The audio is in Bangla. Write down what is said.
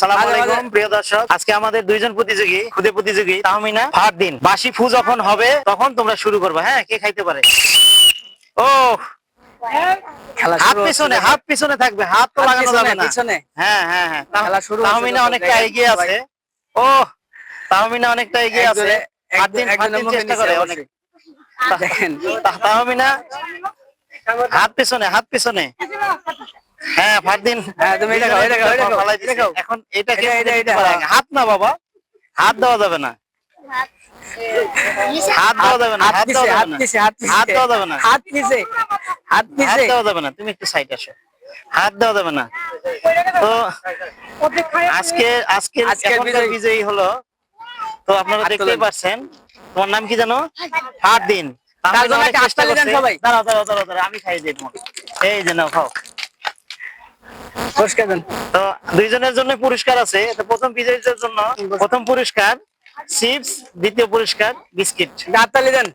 আসসালামু আলাইকুম প্রিয় দর্শক, আজকে আমাদের দুইজন প্রতিযোগী, খুদে প্রতিযোগী তাহমিনা ফারদিন। বাসি ফু যখন হবে তখন তোমরা শুরু করবে। হ্যাঁ, কে খাইতে পারে? ও হাত পিছনে, হাত পিছনে থাকবে, হাত তো লাগানো যাবে না। হ্যাঁ হ্যাঁ হ্যাঁ, তাহমিনা অনেকটা এগিয়ে আছে। ও তাহমিনা অনেকটা এগিয়ে আছে। ফারদিন চেষ্টা করে অনেক। দেখেন তাহমিনা হাত পিছনে, হাত পিছনে। হ্যাঁ ফারদিন, তুমি এটা খাও, এটা খাও, এটা খাও, এটা খাও। এখন এটাকে হাত না বাবা, হাত দেওয়া যাবে না, হাত দেওয়া যাবে না, হাত দেওয়া যাবে না, হাত দেওয়া যাবে না, হাত পিছে, হাত হাত পিছে। দেওয়া যাবে না। তুমি একটু সাইড আসো, হাত দেওয়া যাবে না। তো আজকে এখনকার বিজয়ী হলো, তো আপনারা দেখতেই পাচ্ছেন। তোমার নাম কি জানো? ফারদিন। সবাই দাঁড়াও দাঁড়াও দাঁড়াও দাঁড়াও, আমি খাই দিই তোমাকে। এই যে নাও, খাও। পুরস্কার দেন। তো দুইজনের জন্য পুরস্কার আছে। তো প্রথম বিজয়ীদের জন্য প্রথম পুরস্কার চিপস, দ্বিতীয় পুরস্কার বিস্কিট। হাততালি দেন।